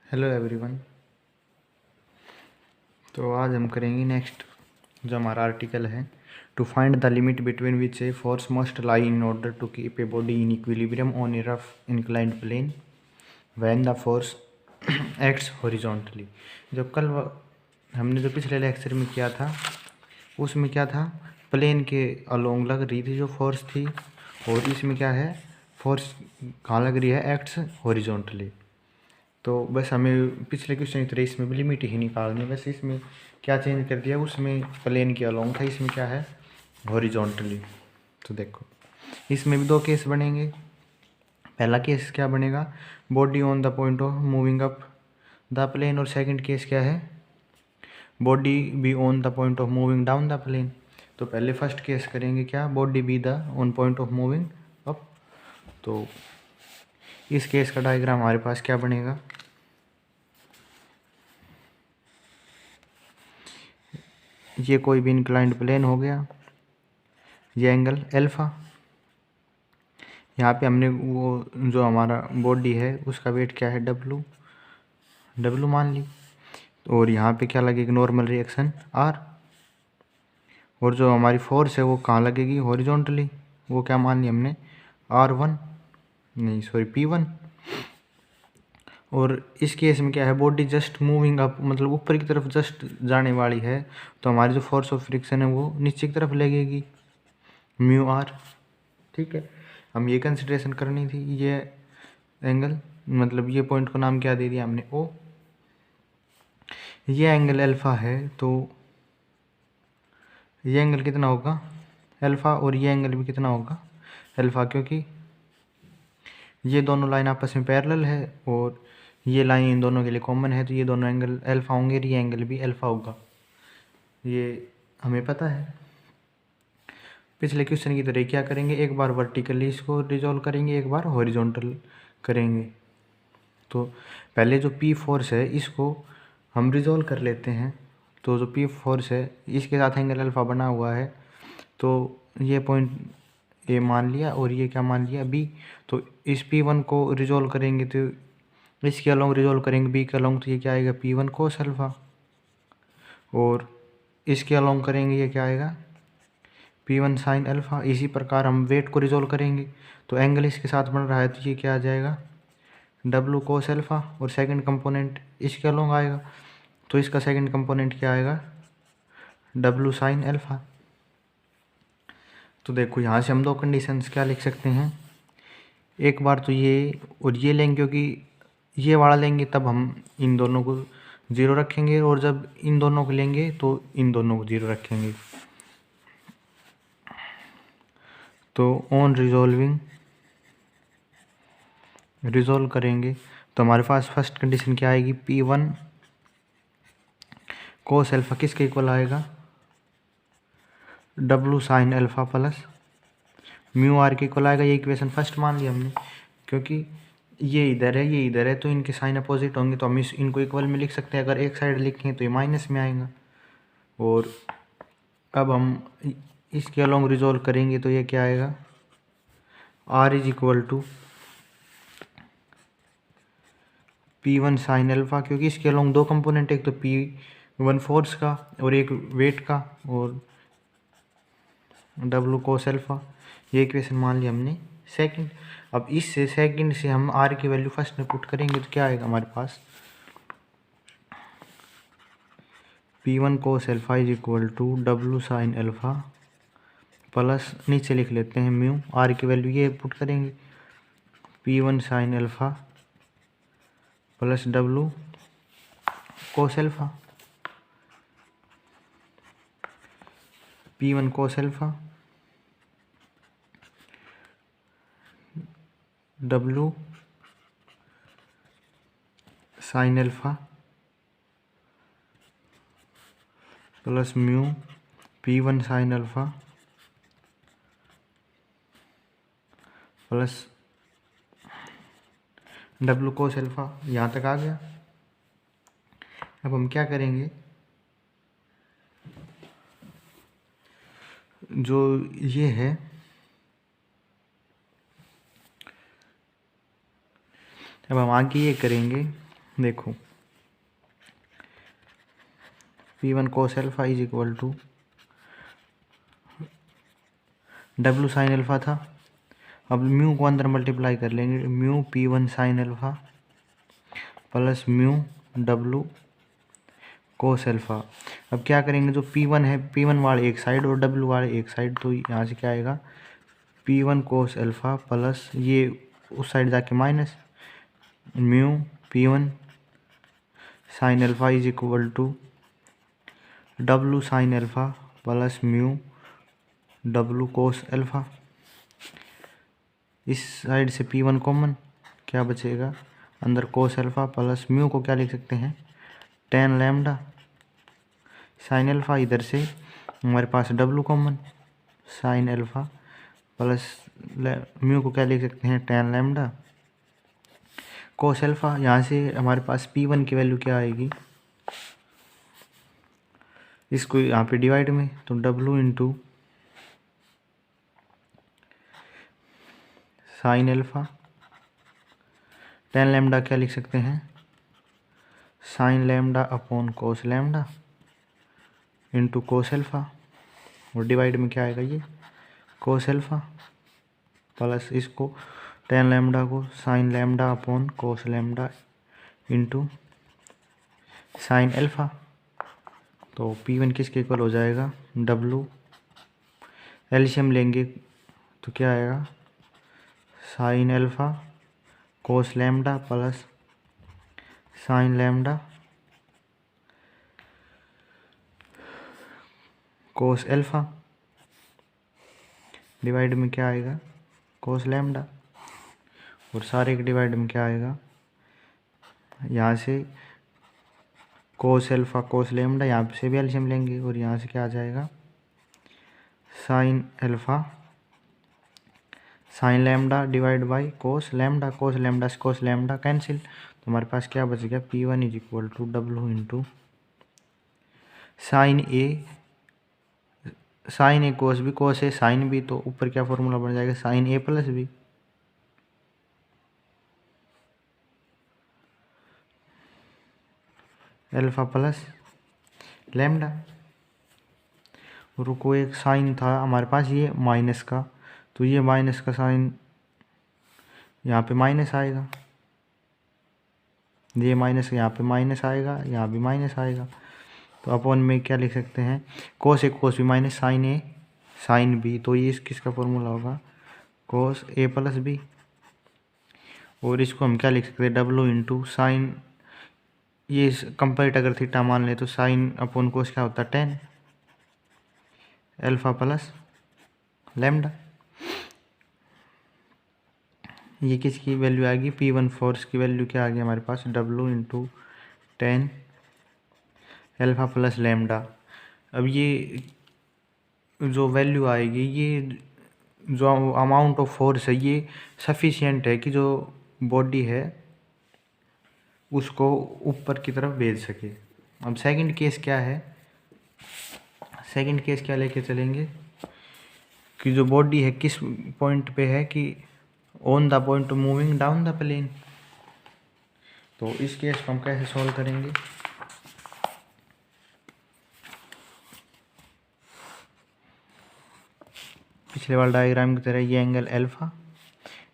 Hello everyone. तो आज हम करेंगे नेक्स्ट जो हमारा आर्टिकल है, to find the limit between which a force must lie in order to keep a body in equilibrium on a rough inclined plane when the force acts horizontally. जो हमने जो पिछले लेक्चर में किया था उसमें क्या था, प्लेन के अलोंग लग रही थी जो फोर्स थी, और इसमें क्या है, फोर्स कहाँ लग रही है, एक्ट्स हॉरिजॉन्टली। तो बस हमें पिछले क्वेश्चन की तरह इसमें भी लिमिट ही निकालनी है। बस इसमें क्या चेंज कर दिया, उसमें प्लेन के अलोंग था, इसमें क्या है, हॉरिजॉन्टली। तो देखो इसमें भी दो केस बनेंगे। पहला केस क्या बनेगा, body on the point of moving up the plane, और सेकंड केस क्या है, body be on the point of moving down the plane. तो पहले फर्स्ट केस करेंगे क्या, body be the on point of moving up. तो इस case का डायग्राम हमारे पास क्या बनेगा, ये कोई भी इंक्लाइंड प्लेन हो गया, ये एंगल एल्फ़ा, यहाँ पे हमने वो जो हमारा बॉडी है उसका वेट क्या है, डब्लू मान ली, और यहाँ पे क्या लगेगी, नॉर्मल रिएक्शन आर, और जो हमारी फोर्स है वो कहाँ लगेगी, हॉरिजॉन्टली, वो क्या मान ली हमने, R1, नहीं सॉरी P1। और इस केस में क्या है, बॉडी जस्ट मूविंग अप, मतलब ऊपर की तरफ जस्ट जाने वाली है, तो हमारी जो फोर्स ऑफ फ्रिक्शन है वो नीचे की तरफ लगेगी, म्यू आर। ठीक है, हम ये कंसिडरेशन करनी थी, ये एंगल मतलब ये पॉइंट को नाम क्या दे दिया हमने, ओ। ये एंगल अल्फ़ा है, तो ये एंगल कितना होगा, अल्फ़ा, और ये एंगल भी कितना होगा, अल्फ़ा, क्योंकि ये दोनों लाइन आपस में पैरेलल है और ये लाइन इन दोनों के लिए कॉमन है, तो ये दोनों एंगल अल्फ़ा होंगे, ये एंगल भी अल्फ़ा होगा, ये हमें पता है। पिछले क्वेश्चन की तरह क्या करेंगे, एक बार वर्टिकली इसको रिजॉल्व करेंगे, एक बार हॉरिजॉन्टल करेंगे। तो पहले जो पी फोर्स है इसको हम रिजॉल्व कर लेते हैं। तो जो पी फोर्स है इसके साथ एंगल अल्फ़ा बना हुआ है, तो ये पॉइंट ए मान लिया और ये क्या मान लिया, बी। तो इस P1 को रिजॉल्व करेंगे तो इसके अलोंग रिजॉल्व करेंगे बी के अलोंग, तो ये क्या आएगा, P1 कोस अल्फ़ा, और इसके अलोंग करेंगे ये क्या आएगा, P1 साइन अल्फ़ा। इसी प्रकार हम वेट को रिजॉल्व करेंगे, तो एंगल इसके साथ बन रहा है, तो ये क्या आ जाएगा, डब्लू कोस अल्फ़ा, और सेकंड कंपोनेंट इसके अलोंग आएगा, तो इसका सेकंड कंपोनेंट क्या आएगा, डब्लू साइन अल्फ़ा। तो देखो यहाँ से हम दो कंडीशंस क्या लिख सकते हैं, एक बार तो ये और ये लेंगे, क्योंकि ये वाला लेंगे तब हम इन दोनों को ज़ीरो रखेंगे, और जब इन दोनों को लेंगे तो इन दोनों को ज़ीरो रखेंगे। तो ऑन रिजॉल्व करेंगे तो हमारे पास फर्स्ट कंडीशन क्या आएगी, P1 कोस अल्फ़ा किसके इक्वल आएगा, W sine alpha plus mu R के इक्वल आएगा। ये इक्वेशन फर्स्ट मान लिया हमने, क्योंकि ये इधर है ये इधर है, तो इनके साइन अपोजिट होंगे, तो हम इनको इक्वल में लिख सकते हैं। अगर एक साइड लिखें तो ये माइनस में आएगा। और अब हम इसके अलोंग रिजॉल्व करेंगे तो ये क्या आएगा, R is equal to P1 sine alpha, क्योंकि इसके अलोंग दो कंपोनेंट, एक तो P1 फोर्स का और एक वेट का, और डब्लू कोस अल्फ़ा। ये इक्वेशन मान लिया हमने सेकंड। अब इससे सेकंड से हम R की वैल्यू फर्स्ट में पुट करेंगे तो क्या आएगा हमारे पास, P1 cos alpha is equal to W sine alpha plus, नीचे लिख लेते हैं म्यू, R की वैल्यू ये पुट करेंगे, P1 sine alpha plus W cos alpha, P1 cos alpha W sine alpha plus mu P1 sine alpha plus W cos alpha. यहाँ तक आ गया। अब हम क्या करेंगे, जो ये है, अब हम आगे ये करेंगे, देखो P1 cos alpha is equal to W sine alpha था। अब म्यू को अंदर मल्टीप्लाई कर लेंगे, mu P1 sine alpha plus mu W cos alpha. अब क्या करेंगे, जो P1 है P1 वाले एक साइड और W वाले एक साइड, तो यहाँ से क्या आएगा P1 कोस अल्फा प्लस ये उस साइड जाके minus mu P1 sine alpha is equal to W sine alpha plus mu W cos alpha. इस साइड से P1 कॉमन, क्या बचेगा अंदर कोस अल्फा प्लस म्यू को क्या लिख सकते हैं टेन लैम्डा साइन अल्फा। इधर से हमारे पास W common, sign alpha plus mu को क्या लिख सकते हैं टेन लैम्डा कोस अल्फा। यहाँ से हमारे पास P1 की वैल्यू क्या आएगी, इसको यहाँ पे डिवाइड में, तो W into sine alpha ten lambda क्या लिख सकते हैं साइन लैम्डा अपॉन कोस लैम्डा इंटू कोस अल्फा, और डिवाइड में क्या आएगा ये कोस अल्फा प्लस इसको टेन लैम्डा को साइन लैम्डा अपॉन कोस लैम्डा इंटू साइन अल्फा। तो P1 किसके इक्वल हो जाएगा W, एलसीएम लेंगे तो क्या आएगा sine alpha cos lambda plus sine lambda cos alpha, divide में क्या आएगा कोस लैम्डा, और सारे के डिवाइड में क्या आएगा यहाँ से कोस अल्फा कोस लैम्डा, यहाँ से भी एलसीएम लेंगे और यहाँ से क्या आ जाएगा sine alpha sign lambda divide by cos lambda, cos lambda से कोस लैम्डा कैंसिल, तो हमारे पास क्या बच गया P1 is equal to W into sine A cos B, cos A sine B, तो ऊपर क्या फॉर्मूला बन जाएगा sine A plus B. Alpha plus lambda, रुको एक साइन था हमारे पास ये माइनस का, तो ये माइनस का साइन यहाँ पे माइनस आएगा, ये माइनस यहाँ पे माइनस आएगा, यहाँ भी माइनस आएगा, तो अपॉन में क्या लिख सकते हैं कोस A cos B minus sign A sine B, तो ये किसका फॉर्मूला होगा कोस ए प्लस बी। और इसको हम क्या लिख सकते हैं W इंटू साइन, ये कंपेरेट अगर थीटा मान ले तो साइन अपॉन कोस क्या होता है टेन अल्फा प्लस लैम्डा। ये किसकी वैल्यू आएगी P1 फोर्स की वैल्यू क्या आ गई हमारे पास W into tan alpha plus lambda. अब ये जो वैल्यू आएगी, ये जो अमाउंट ऑफ फोर्स है ये सफिशिएंट है कि जो बॉडी है उसको ऊपर की तरफ भेज सके। अब सेकंड केस क्या है, सेकंड केस क्या लेके चलेंगे कि जो बॉडी है किस पॉइंट पे है कि on the point moving down the plane. तो इस केस को हम कैसे सॉल्व करेंगे, पिछले वाले डायग्राम की तरह ये एंगल अल्फा,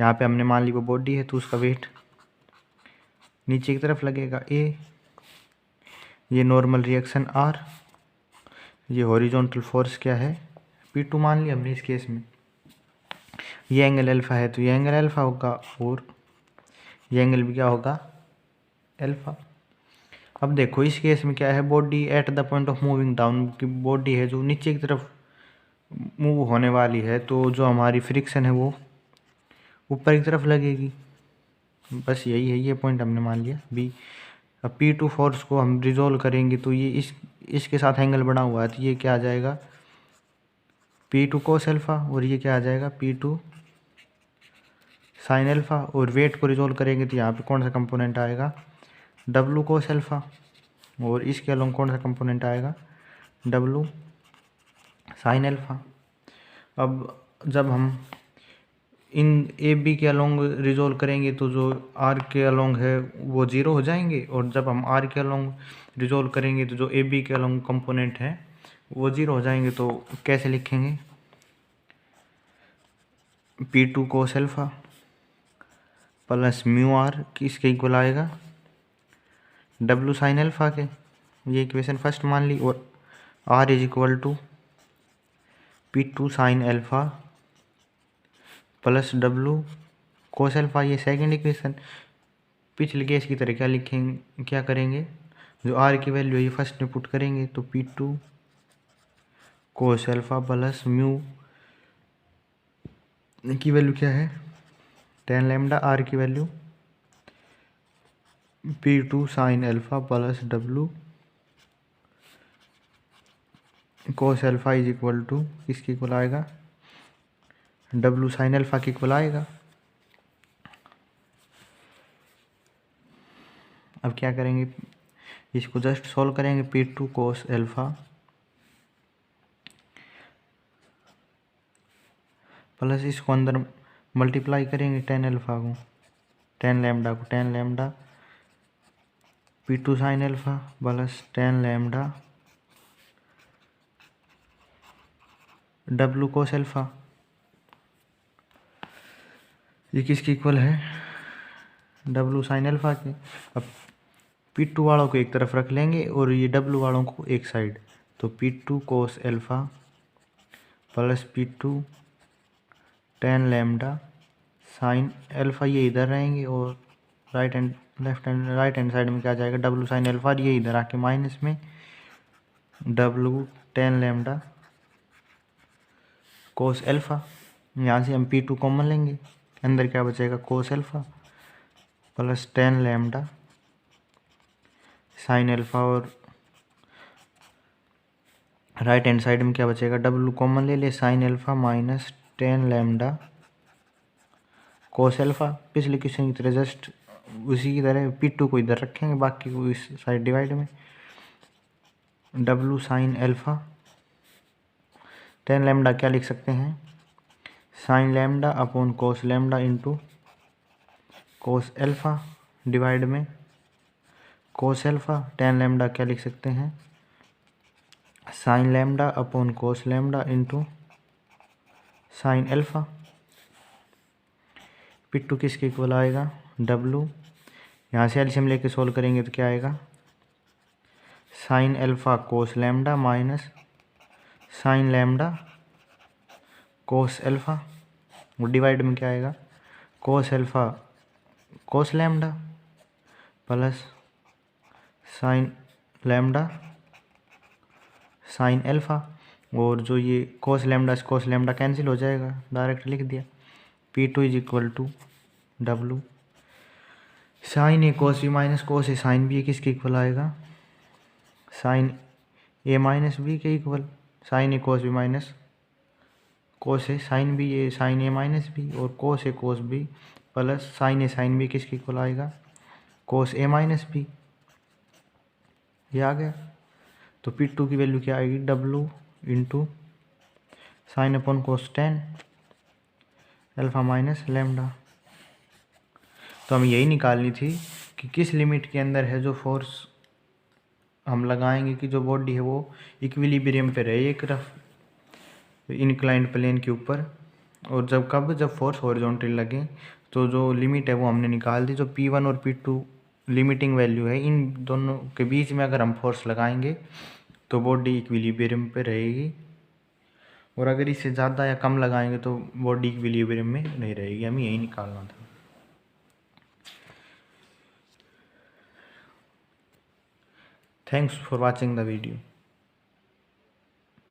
यहाँ पे हमने मान ली वो बॉडी है तो उसका वेट नीचे की तरफ लगेगा A, ये नॉर्मल रिएक्शन R, ये हॉरिजॉन्टल फोर्स क्या है P2 मान लिया हमने इस केस में। ये एंगल अल्फा है तो ये एंगल अल्फा होगा और ये एंगल भी क्या होगा अल्फा। अब देखो इस केस में क्या है, body at the point of moving down की बॉडी है जो नीचे की तरफ मूव होने वाली है, तो जो हमारी फ्रिक्शन है वो ऊपर की तरफ लगेगी, बस यही है, ये पॉइंट हमने मान लिया बी। अब P2 फोर्स को हम रिजोल्व करेंगे तो ये इसके साथ एंगल बना हुआ है तो ये क्या आ जाएगा P2 कोस अल्फा, और ये क्या आ जाएगा P2 साइन अल्फा, और वेट को रिजोल्व करेंगे तो यहाँ पे कौन सा कंपोनेंट आएगा W कोस अल्फा, और इसके अलोंग कौन सा कंपोनेंट आएगा W साइन अल्फा। अब जब हम इन ए बी के अलोंग रिजोल्व करेंगे तो जो आर के अलोंग है वो ज़ीरो हो जाएंगे, और जब हम आर के अलोंग रिजोल्व करेंगे तो जो ए बी के अलोंग कंपोनेंट है वो ज़ीरो हो जाएंगे। तो कैसे लिखेंगे, P2 cos alpha plus mu R किसके इक्वल आएगा, W साइन एल्फा के। ये इक्वेशन फर्स्ट मान ली, और R is equal to P2 sine alpha plus W cos alpha, ये सेकंड इक्वेशन। पिछले केस की तरह क्या लिखेंगे, क्या करेंगे, जो R की वैल्यू है ये फर्स्ट में पुट करेंगे, तो P2 cos alpha plus mu की वैल्यू क्या है, टेन लैम्डा, R की value P2 sine alpha plus W cos alpha is equal to किसके इक्वल आएगा, W साइन एल्फा के इक्वल आएगा। अब क्या करेंगे, इसको जस्ट सॉल्व करेंगे, P2 कोस एल्फा प्लस इसको अंदर मल्टीप्लाई करेंगे टेन एल्फा को, टेन लैम्डा को, ten lambda P2 sine alpha plus ten lambda W cos alpha, ये किसके इक्वल है, W साइन एल्फा के। अब P2 वालों को एक तरफ रख लेंगे और ये W वालों को एक साइड, तो P2 cos alpha plus P2 ten lambda sine alpha, ये इधर रहेंगे, और राइट हैंड साइड में क्या आ जाएगा, W साइन एल्फा, ये इधर आके माइनस में W ten lambda cos alpha. यहाँ से हम P2 कॉमन लेंगे, अंदर क्या बचेगा, कोस alpha plus ten lambda sine alpha, और राइट हैंड साइड में क्या बचेगा, W कॉमन ले ले, sine alpha minus ten lambda cos alpha. पिछले क्वेश्चन की तरह जस्ट उसी की तरह P2 को इधर रखेंगे, बाकी को इस साइड डिवाइड में, W sine alpha ten lambda क्या लिख सकते हैं, साइन लैम्डा अपॉन कोस lambda into cos alpha divide में कोस एल्फा, टेन लैम्डा क्या लिख सकते हैं, साइन लैम्डा अपॉन कोस lambda into sine alpha. P2 किसके इक्वल आएगा, W, यहाँ से एलसीएम लेके सोल्व करेंगे तो क्या आएगा, sine alpha cos lambda minus sine lambda cos alpha, वो डिवाइड में क्या आएगा, cos alpha cos lambda plus sine lambda sine alpha, और जो ये कोस लैम्डा कैंसिल हो जाएगा, डायरेक्ट लिख दिया, P2 is equal to W sine A cos B minus cos A sine B, किसके इक्वल आएगा, साइन ए माइनस बी के equal, sine A cos B minus cos A sine B, ये sine A minus B, और cos A cos B plus sine A sine B किसके equal आएगा, cos ए minus B. ये आ गया, तो P2 की value क्या आएगी, W इंटू साइन अपॉन कोस टेन एल्फा माइनस लैम्डा। तो हमें यही निकालनी थी कि किस लिमिट के अंदर है जो फोर्स हम लगाएंगे कि जो बॉडी है वो इक्विलिब्रियम पे रहे एक तरफ इंक्लाइंड प्लेन के ऊपर, और जब फोर्स हॉरिजॉन्टल लगे तो जो लिमिट है वो हमने निकाल दी। जो P1 और P2 लिमिटिंग वैल्यू है, इन दोनों के बीच में अगर हम फोर्स लगाएंगे तो बॉडी इक्विलिब्रियम पे रहेगी, और अगर इससे ज़्यादा या कम लगाएंगे तो बॉडी इक्विलिब्रियम में नहीं रहेगी। हमें यही निकालना था। Thanks for watching the video.